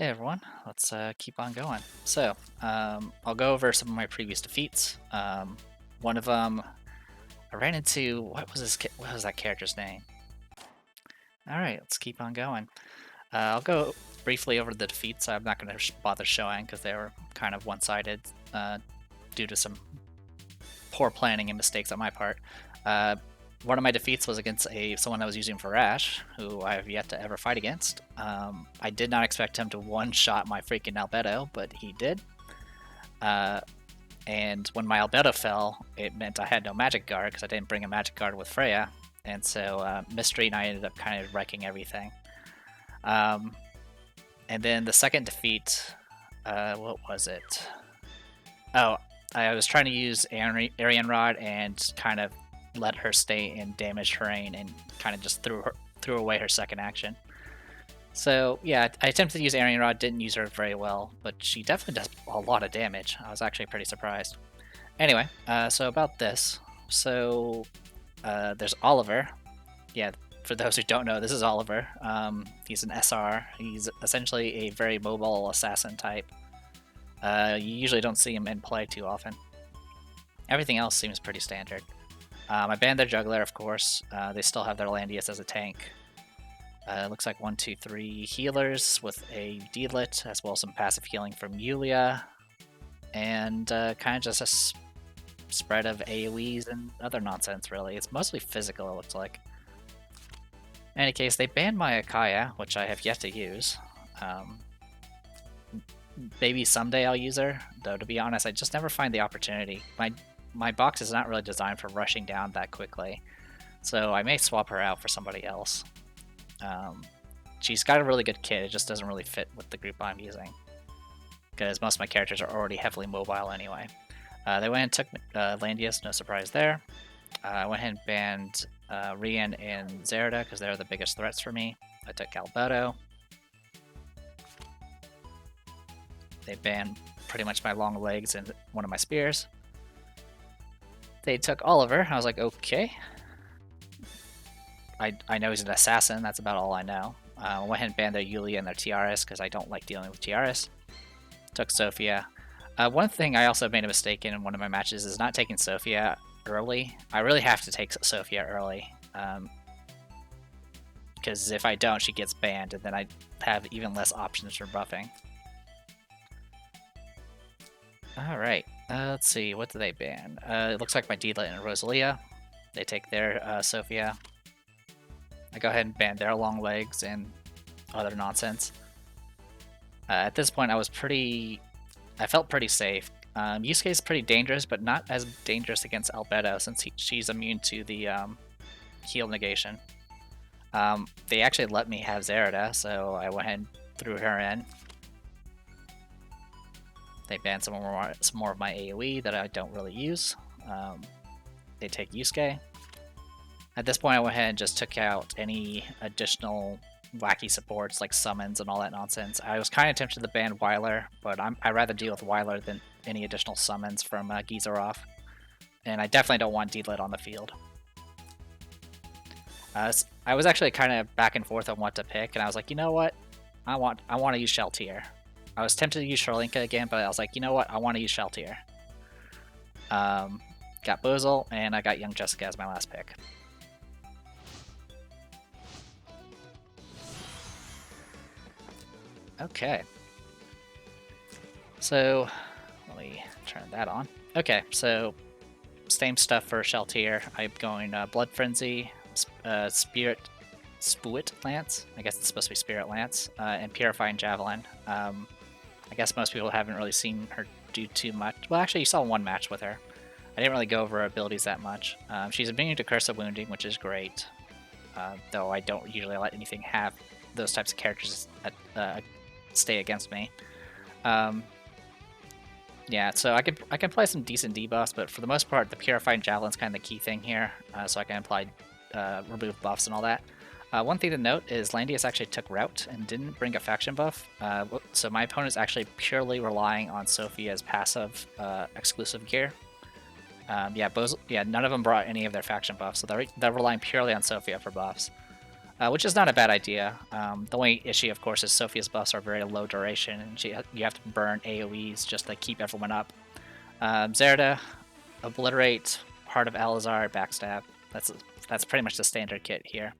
Hey everyone, let's keep on going. I'll go over some of my previous defeats. One of them, I ran into what was that character's name? All right, let's keep on going. I'll go briefly over the defeats. I'm not going to bother showing because they were kind of one-sided due to some poor planning and mistakes on my part. One of my defeats was against someone I was using for Ash, who I have yet to ever fight against. I did not expect him to one-shot my freaking Albedo, but he did. And when my Albedo fell, it meant I had no Magic Guard because I didn't bring a Magic Guard with Freya, and so Mystery and I ended up kind of wrecking everything. And then the second defeat, what was it? Oh, I was trying to use Arian Rod and kind of let her stay in damaged terrain and kind of just threw away her second action. So yeah, I attempted to use Arian Rod, didn't use her very well, but she definitely does a lot of damage. I was actually pretty surprised. Anyway, so about this. So there's Oliver. Yeah, for those who don't know, this is Oliver. He's an SR. He's essentially a very mobile assassin type. You usually don't see him in play too often. Everything else seems pretty standard. I banned their Juggler, of course. They still have their Landius as a tank. Looks like 1, 2, 3 healers with a D-Lit, as well as some passive healing from Yulia. And kind of just a spread of AoEs and other nonsense, really. It's mostly physical, it looks like. In any case, they banned my Akaya, which I have yet to use. Maybe someday I'll use her, though to be honest, I just never find the opportunity. My box is not really designed for rushing down that quickly, so I may swap her out for somebody else. She's got a really good kit, it just doesn't really fit with the group I'm using, because most of my characters are already heavily mobile anyway. They went and took Landius, no surprise there. I went ahead and banned Rian and Zerda, because they're the biggest threats for me. I took Albedo. They banned pretty much my long legs and one of my spears. They took Oliver. I was like, okay. I know he's an assassin. That's about all I know. I went ahead and banned their Yulia and their Tiaris because I don't like dealing with Tiaris. Took Sophia. One thing I also made a mistake in one of my matches is not taking Sophia early. I really have to take Sophia early. Because if I don't, she gets banned, and then I have even less options for buffing. Alright, let's see, what do they ban? It looks like my D-Lit and Rosalia. They take their Sophia. I go ahead and ban their long legs and other nonsense. At this point, I felt pretty safe. Yusuke is pretty dangerous, but not as dangerous against Albedo since she's immune to the heal negation. They actually let me have Zerida, so I went ahead and threw her in. They banned some more of my AoE that I don't really use. They take Yusuke. At this point, I went ahead and just took out any additional wacky supports like summons and all that nonsense. I was kind of tempted to ban Weiler, but I'd rather deal with Weiler than any additional summons from Gizarov. And I definitely don't want D-Lit on the field. I was actually kind of back and forth on what to pick, and I was like, you know what? I want to use Sheltier. I was tempted to use Charlinka again, but I was like, you know what? I want to use Sheltier. Got Bozel, and I got Young Jessica as my last pick. Okay. So, let me turn that on. Okay, so same stuff for Sheltier. I'm going Blood Frenzy, Spirit Lance. I guess it's supposed to be Spirit Lance, and Purifying Javelin. I guess most people haven't really seen her do too much. Well, actually, you saw one match with her. I didn't really go over her abilities that much. She's immune to Curse of Wounding, which is great. Though I don't usually let anything have those types of characters stay against me. Yeah, so I can play some decent debuffs, but for the most part, the Purifying Javelin's kind of the key thing here, so I can apply remove buffs and all that. One thing to note is Landius actually took Route and didn't bring a faction buff, so my opponent's actually purely relying on Sophia's passive exclusive gear. None of them brought any of their faction buffs, so they're relying purely on Sophia for buffs. which is not a bad idea. The only issue, of course, is Sophia's buffs are very low duration, and you have to burn AoEs just to keep everyone up. Zerda, Obliterate, Heart of Alizar, Backstab. That's pretty much the standard kit here.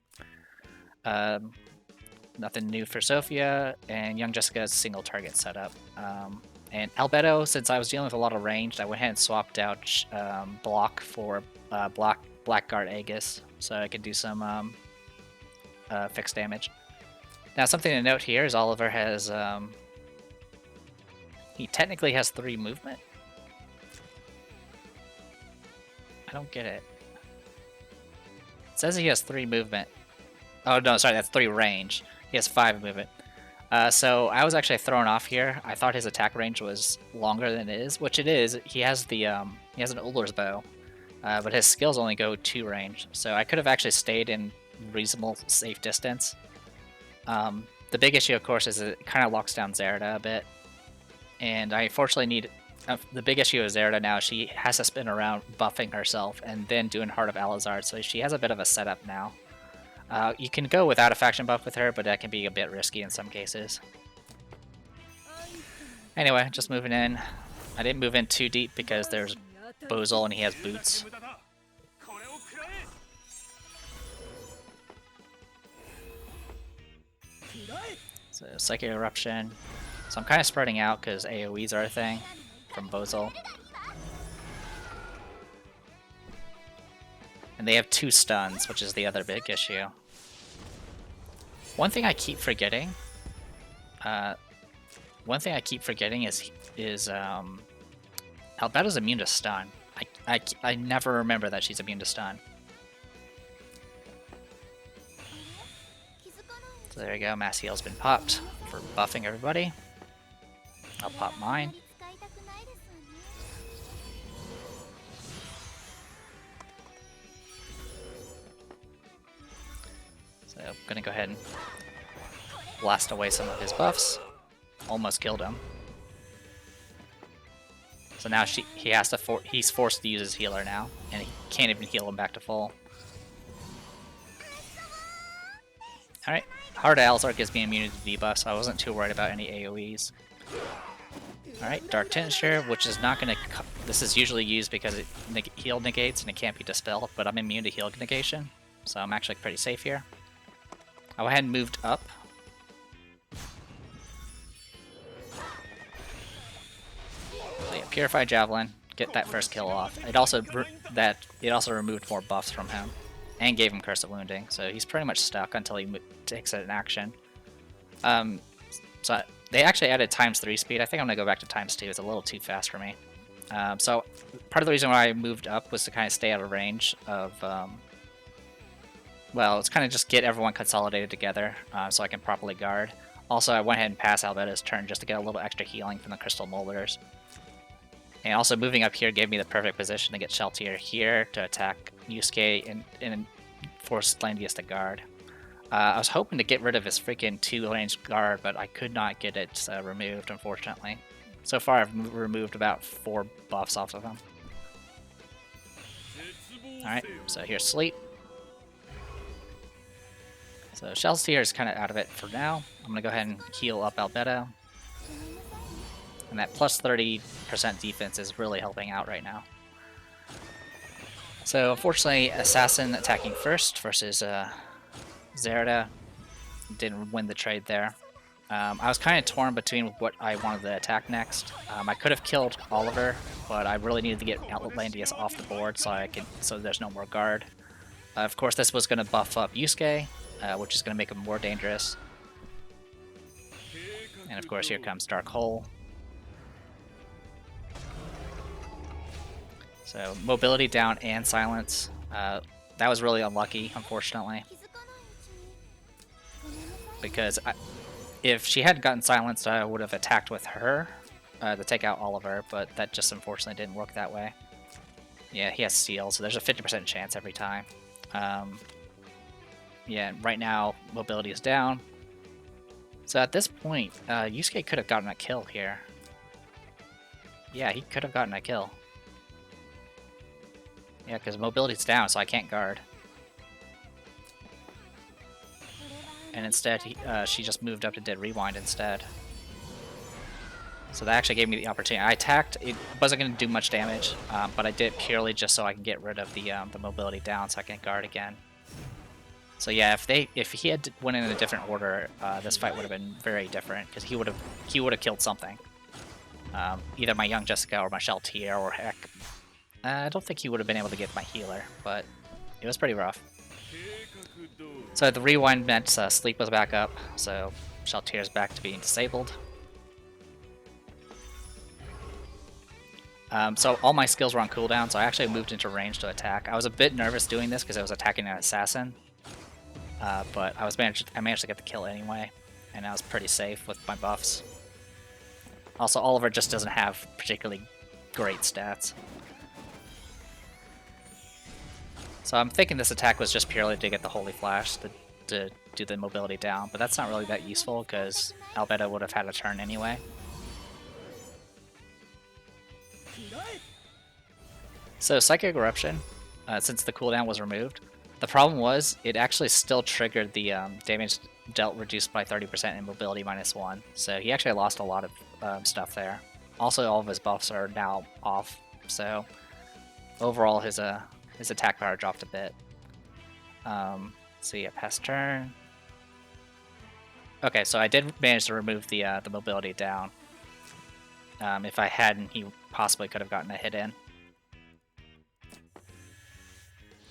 Nothing new for Sophia, and Young Jessica's single target setup. And Albedo, since I was dealing with a lot of ranged, I went ahead and swapped out Block for Blackguard Aegis, so I could do some fixed damage. Now, something to note here is Oliver has... he technically has 3 movement. I don't get it. It says he has 3 movement. Oh, no, sorry, that's 3 range. He has 5 movement. So I was actually thrown off here. I thought his attack range was longer than it is, which it is. He has the he has an Ullr's bow, but his skills only go 2 range. So I could have actually stayed in reasonable safe distance. The big issue, of course, is it kind of locks down Zerda a bit, and I unfortunately need. The big issue with Zerda now, she has to spin around buffing herself and then doing Heart of Alizar, so she has a bit of a setup now. You can go without a faction buff with her, but that can be a bit risky in some cases. Anyway, just moving in. I didn't move in too deep because there's Bozol and he has boots. So Psychic Eruption. So I'm kind of spreading out because AoEs are a thing from Bozol. And they have 2 stuns, which is the other big issue. One thing I keep forgetting is Albedo's immune to stun. I never remember that she's immune to stun. So there you go, mass heal's been popped for buffing everybody. I'll pop mine. So I'm gonna go ahead and blast away some of his buffs. Almost killed him. So now he's forced to use his healer now, and he can't even heal him back to full. Alright, Heart of Alizar gives me immunity to debuff, so I wasn't too worried about any AoEs. Alright, Dark Tincture, which is not going to... This is usually used because it heal negates and it can't be dispelled, but I'm immune to heal negation, so I'm actually pretty safe here. I went ahead and moved up. So yeah, Purified Javelin, get that first kill off. It also removed more buffs from him, and gave him Curse of Wounding, so he's pretty much stuck until he takes an action. So they actually added ×3 speed. I think I'm going to go back to ×2. It's a little too fast for me. So part of the reason why I moved up was to kind of stay out of range of... well, it's kind of just get everyone consolidated together so I can properly guard. Also, I went ahead and passed Albedo's turn just to get a little extra healing from the Crystal Molders. And also moving up here gave me the perfect position to get Sheltier here to attack Yusuke and force Landius to guard. I was hoping to get rid of his freaking 2-range guard, but I could not get it removed, unfortunately. So far, I've removed about 4 buffs off of him. Alright, so here's Sleep. So Sheltier is kind of out of it for now. I'm going to go ahead and heal up Albedo. And that plus 30% defense is really helping out right now. So unfortunately, Assassin attacking first versus Zerda didn't win the trade there. I was kind of torn between what I wanted to attack next. I could have killed Oliver, but I really needed to get Landius off the board so there's no more guard. Of course, this was going to buff up Yusuke, which is going to make him more dangerous. And of course, here comes Dark Hole. So mobility down and silence. That was really unlucky, unfortunately. Because if she had gotten silenced, I would have attacked with her to take out Oliver, but that just unfortunately didn't work that way. Yeah, he has Steel, so there's a 50% chance every time. Yeah, right now, mobility is down. So at this point, Yusuke could have gotten a kill here. Yeah, he could have gotten a kill. Yeah, because mobility's down, so I can't guard. and instead she just moved up and did rewind instead. So that actually gave me the opportunity. I attacked. It wasn't going to do much damage, but I did it purely just so I can get rid of the mobility down, so I can guard again. So yeah, if he had went in a different order, this fight would have been very different because he would have killed something, either my young Jessica or my Sheltier, or heck, I don't think he would have been able to get my healer, but it was pretty rough. So the rewind meant sleep was back up, so Sheltier's back to being disabled. So all my skills were on cooldown, so I actually moved into range to attack. I was a bit nervous doing this because I was attacking an assassin, but I managed to get the kill anyway, and I was pretty safe with my buffs. Also, Oliver just doesn't have particularly great stats. So I'm thinking this attack was just purely to get the Holy Flash to do the mobility down, but that's not really that useful because Albedo would have had a turn anyway. So Psychic Eruption, since the cooldown was removed, the problem was it actually still triggered the damage dealt reduced by 30% and mobility -1, so he actually lost a lot of stuff there. Also, all of his buffs are now off, so overall his attack power dropped a bit. So yeah, past turn. Okay, so I did manage to remove the mobility down. If I hadn't, he possibly could have gotten a hit in.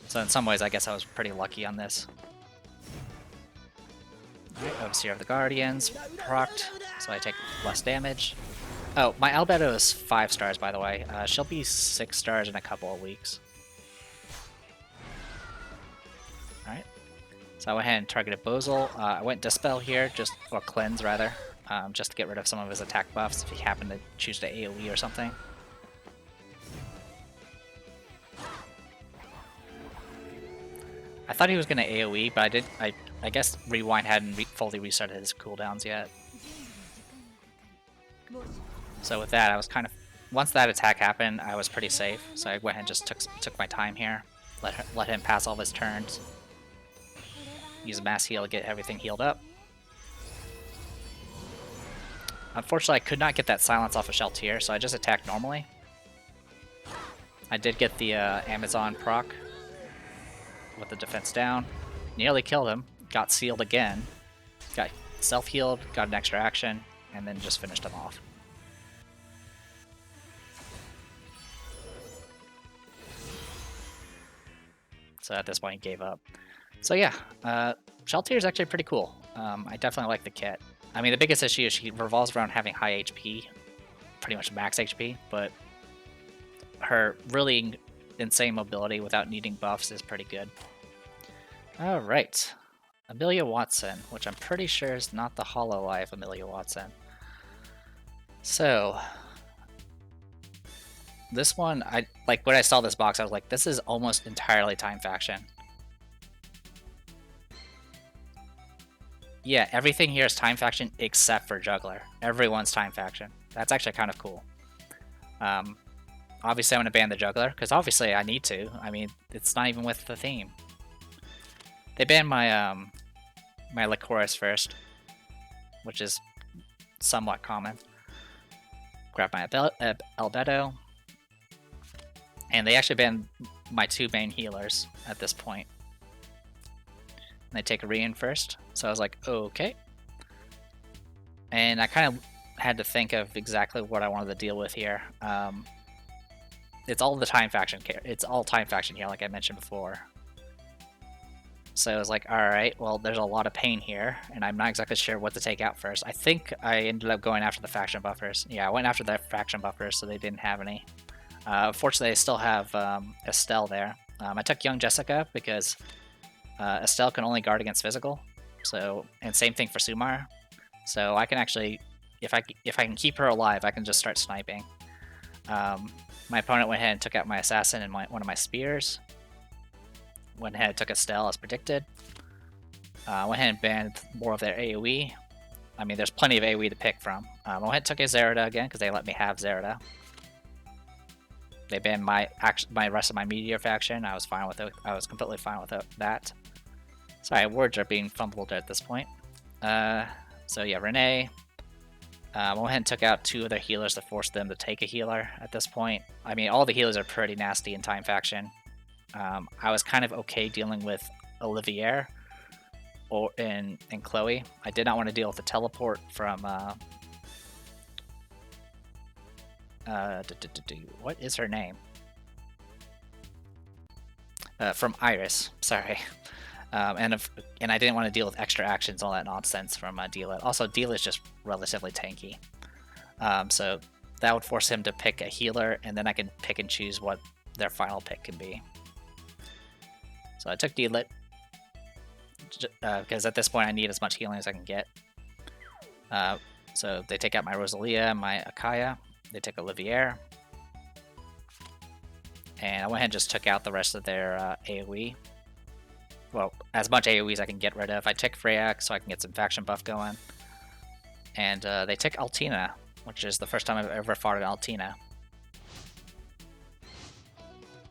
So in some ways, I guess I was pretty lucky on this. Alright, Overseer of the Guardians, procced, so I take less damage. Oh, my Albedo is 5 stars, by the way. She'll be 6 stars in a couple of weeks. Alright, so I went ahead and targeted Bozel. I went Dispel here, or Cleanse rather, just to get rid of some of his attack buffs if he happened to choose to AoE or something. I thought he was going to AoE, but I guess Rewind hadn't fully restarted his cooldowns yet. So with that, I was kind of... Once that attack happened, I was pretty safe. So I went ahead and just took my time here. Let him pass all of his turns. Use a mass heal to get everything healed up. Unfortunately, I could not get that silence off of Sheltier, so I just attacked normally. I did get the Amazon proc with the defense down. Nearly killed him. Got sealed again. Got self-healed, got an extra action, and then just finished him off. So at this point, he gave up. So yeah, Sheltier is actually pretty cool. I definitely like the kit. I mean, the biggest issue is she revolves around having high HP, pretty much max HP, but her really insane mobility without needing buffs is pretty good. Alright, Amelia Watson, which I'm pretty sure is not the Hololive Amelia Watson. So, this one, when I saw this box, I was like, this is almost entirely Time Faction. Yeah, everything here is Time Faction except for Juggler. Everyone's Time Faction. That's actually kind of cool. Obviously, I'm going to ban the Juggler, because obviously I need to. I mean, it's not even with the theme. They banned my my Lycoris first, which is somewhat common. Grab my Albedo. And they actually banned my 2 main healers at this point. And they take a Rian first, so I was like, okay. And I kind of had to think of exactly what I wanted to deal with here. It's all the Time Faction It's all Time Faction here, like I mentioned before. So I was like, alright, well, there's a lot of pain here, and I'm not exactly sure what to take out first. I think I ended up going after the faction buffers. Yeah, I went after the faction buffers, so they didn't have any. Fortunately, I still have Estelle there. I took Young Jessica because Estelle can only guard against physical, so, and same thing for Sumar. So I can actually, if I can keep her alive, I can just start sniping. My opponent went ahead and took out my assassin and one of my spears. Went ahead and took Estelle as predicted. Went ahead and banned more of their AoE. I mean, there's plenty of AoE to pick from. I went ahead and took a Zerida again because they let me have Zerida. They banned my rest of my Meteor faction. I was fine with it. I was completely fine with that. Sorry, words are being fumbled at this point. So yeah, Renee. I went ahead and took out 2 of their healers to force them to take a healer at this point. I mean, all the healers are pretty nasty in Time Faction. I was kind of okay dealing with Olivier or and Chloe. I did not want to deal with the teleport from what is her name? From Iris, sorry. And I didn't want to deal with extra actions, all that nonsense from Deela. Also, Deela is just relatively tanky. So that would force him to pick a healer, and then I can pick and choose what their final pick can be. So I took Deela, because at this point I need as much healing as I can get. So they take out my Rosalia, my Akaya, they take Olivier. And I went ahead and just took out the rest of their AoE. Well, as much AoE as I can get rid of. I took Freya so I can get some faction buff going. And they took Altina, which is the first time I've ever fought an Altina.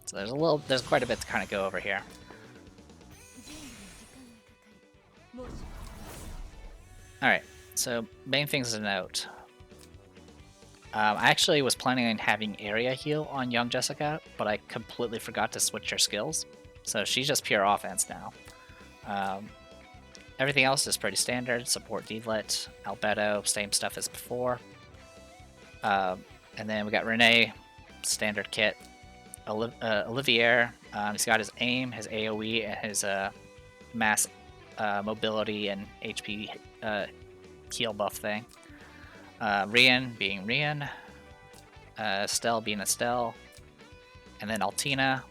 So there's quite a bit to kind of go over here. Alright, so main things to note. I actually was planning on having area heal on young Jessica, but I completely forgot to switch her skills. So she's just pure offense now. Everything else is pretty standard. Support Deedlet, Albedo, same stuff as before. And then we got Renee, standard kit. Olivier, he's got his aim, his AoE, and his mass mobility and HP heal buff thing. Rian being Rian, Estelle being Estelle, and then Altina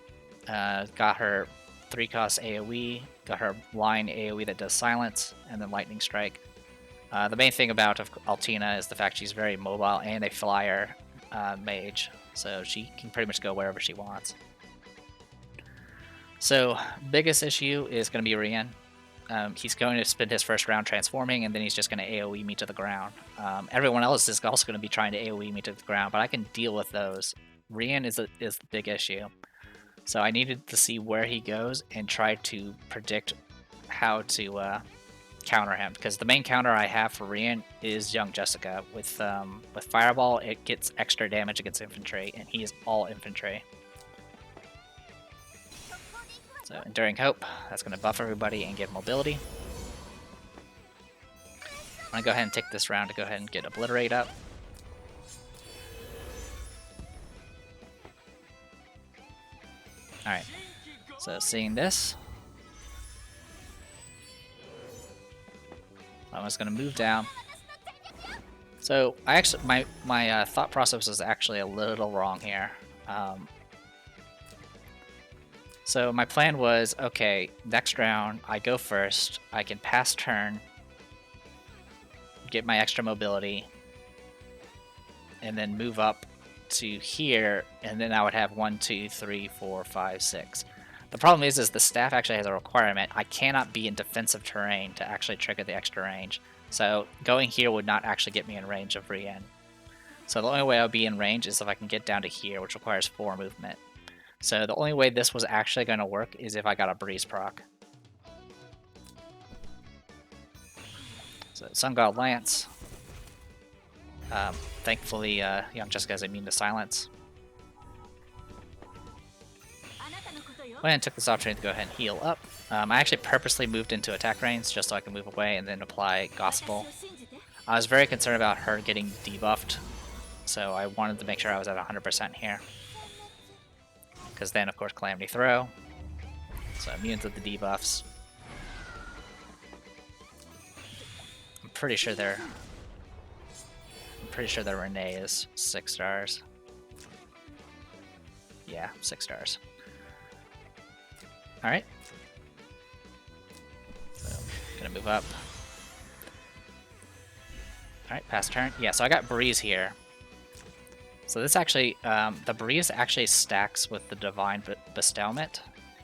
got her 3-cost AoE, got her line AoE that does silence, and then lightning strike. The main thing about Altina is the fact she's very mobile and a flyer mage, so she can pretty much go wherever she wants. So biggest issue is going to be Rian. He's going to spend his first round transforming, and then he's just going to AoE me to the ground. Everyone else is also going to be trying to AoE me to the ground, but I can deal with those. Rian is the big issue. So I needed to see where he goes and try to predict how to counter him, because the main counter I have for Rian is young Jessica. With Fireball, it gets extra damage against infantry, and he is all infantry. So Enduring Hope, that's going to buff everybody and give mobility. I'm going to go ahead and take this round to go ahead and get Obliterate up. Alright, so seeing this, I'm just going to move down. So I actually, my thought process was actually a little wrong here. So my plan was, okay, next round, I go first, I can pass turn, get my extra mobility, and then move up to here, and then I would have 1, 2, 3, 4, 5, 6. The problem is the staff actually has a requirement. I cannot be in defensive terrain to actually trigger the extra range. So going here would not actually get me in range of Rian. So the only way I'll be in range is if I can get down to here, which requires 4 movement. So the only way this was actually going to work is if I got a breeze proc. So Sun God Lance. Thankfully, young Jessica is immune to silence. Went and took this opportunity to go ahead and heal up. I actually purposely moved into attack range just so I can move away and then apply Gospel. I was very concerned about her getting debuffed, so I wanted to make sure I was at 100% here. Because then, of course, Calamity Throw. So immune to the debuffs. I'm pretty sure their Renee is 6 stars. Yeah, 6 stars. Alright. So, gonna move up. Alright, pass turn. Yeah, so I got Breeze here. So this actually, the Breeze actually stacks with the Divine Bestowment.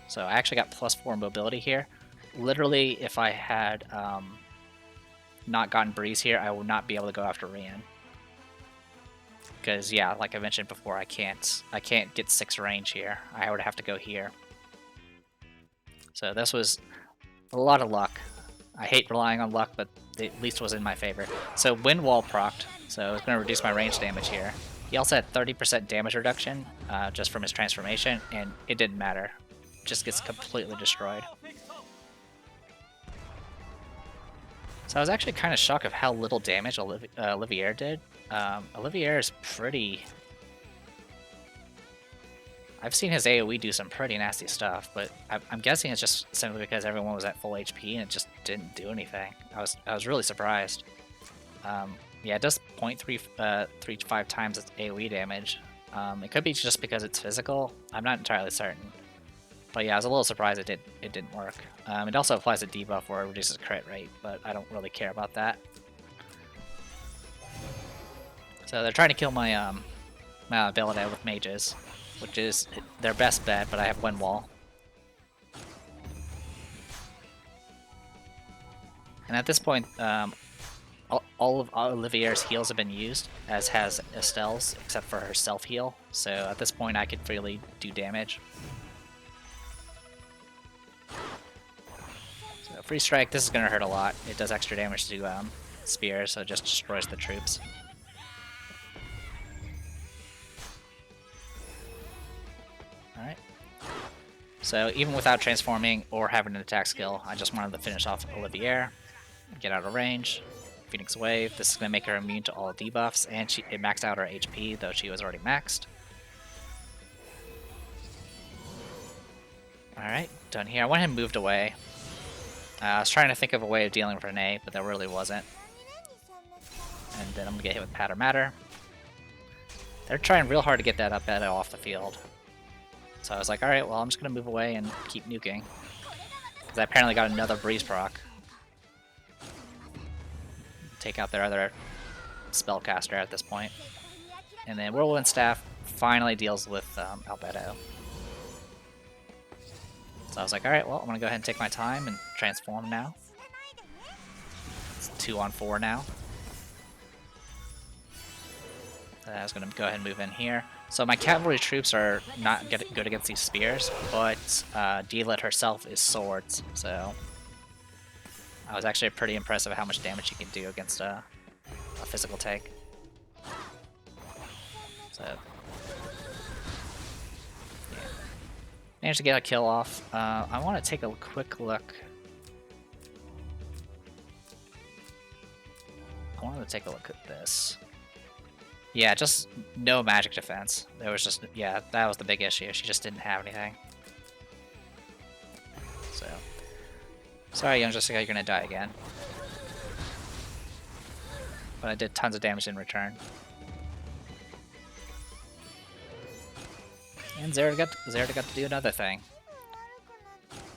So I actually got +4 mobility here. Literally, if I had not gotten Breeze here, I would not be able to go after Rian. Because yeah, like I mentioned before, I can't get 6 range here. I would have to go here. So this was a lot of luck. I hate relying on luck, but it at least was in my favor. So Wind Wall procced, so it's going to reduce my range damage here. He also had 30% damage reduction just from his transformation, and it didn't matter. Just gets completely destroyed. So I was actually kind of shocked of how little damage Olivier did. Olivier is pretty... I've seen his AoE do some pretty nasty stuff, but I'm guessing it's just simply because everyone was at full HP and it just didn't do anything. I was really surprised. Yeah, it does 0.35 times its AoE damage. It could be just because it's physical. I'm not entirely certain. But yeah, I was a little surprised it didn't work. It also applies a debuff where it reduces crit rate, but I don't really care about that. So they're trying to kill my my ability with mages, which is their best bet, but I have Wind Wall. And at this point, all of Olivier's heals have been used, as has Estelle's, except for her self-heal. So at this point, I could really do damage. So Free Strike, this is going to hurt a lot. It does extra damage to spears, so it just destroys the troops. Alright. So even without transforming or having an attack skill, I just wanted to finish off Olivier, get out of range. Phoenix Wave, this is going to make her immune to all debuffs, and it maxed out her HP, though she was already maxed. Alright, done here. I went ahead and moved away. I was trying to think of a way of dealing with Renee, but there really wasn't. And then I'm going to get hit with Patter Matter. They're trying real hard to get that Albedo off the field. So I was like, alright, well I'm just going to move away and keep nuking. Because I apparently got another Breeze proc. Take out their other spellcaster at this point. And then Whirlwind Staff finally deals with Albedo. So I was like, alright, well, I'm going to go ahead and take my time and transform now. It's 2-on-4 now. I was going to go ahead and move in here. So my cavalry troops are not good against these spears, but Deelit herself is swords, so... I was actually pretty impressed with how much damage she can do against a physical take. So, yeah. Managed to get a kill off. I want to take a quick look. I wanted to take a look at this. Yeah, just no magic defense. There was just, yeah, that was the big issue. She just didn't have anything. So... Sorry, Young Jessica, you're gonna die again. But I did tons of damage in return. And Zerda got to do another thing.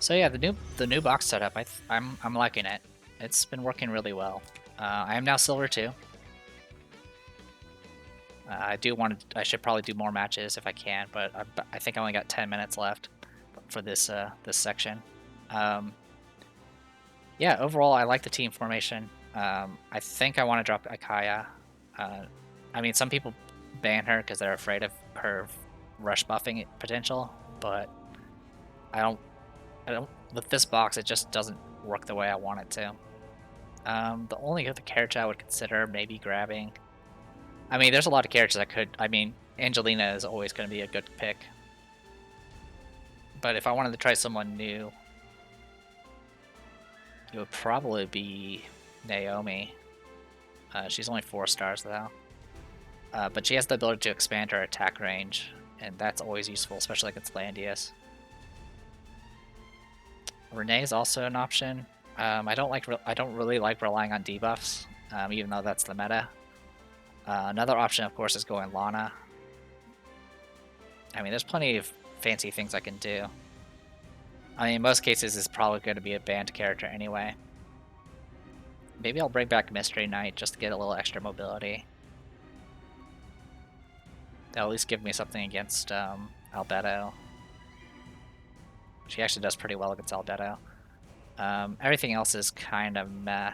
So yeah, the new box setup, I'm liking it. It's been working really well. I am now Silver 2. I should probably do more matches if I can, but I think I only got 10 minutes left for this this section. Yeah, overall, I like the team formation. I think I want to drop Akaya. I mean, some people ban her because they're afraid of her rush buffing potential, but I don't. With this box, it just doesn't work the way I want it to. The only other character I would consider maybe grabbing. I mean, there's a lot of characters I could. I mean, Angelina is always going to be a good pick. But if I wanted to try someone new, it would probably be Naomi. She's only 4 stars though. But she has the ability to expand her attack range, and that's always useful, especially against Landius. Renee is also an option. I don't really like relying on debuffs, even though that's the meta. Another option, of course, is going Lana. I mean, there's plenty of fancy things I can do. I mean, in most cases, it's probably going to be a banned character anyway. Maybe I'll bring back Mystery Knight just to get a little extra mobility. That'll at least give me something against Albedo. She actually does pretty well against Albedo. Everything else is kind of meh.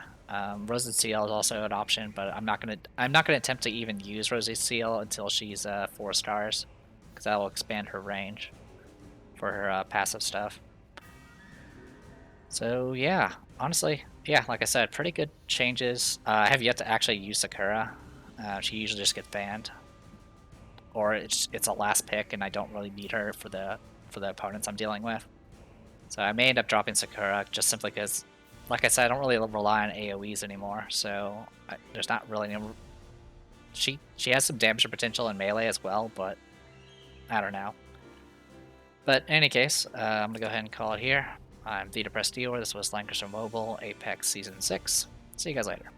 Rose's Seal is also an option, but I'm not gonna attempt to even use Rose's Seal until she's 4 stars, because that will expand her range for her passive stuff. So yeah, honestly, yeah, like I said, pretty good changes. I have yet to actually use Sakura. She usually just gets banned, or it's a last pick, and I don't really need her for the opponents I'm dealing with. So I may end up dropping Sakura just simply because, like I said, I don't really rely on AOE's anymore. So there's not really any. She has some damage potential in melee as well, but I don't know. But in any case, I'm gonna go ahead and call it here. I'm Vita Press Dealer. This was Langrisser Mobile Apex Season 6. See you guys later.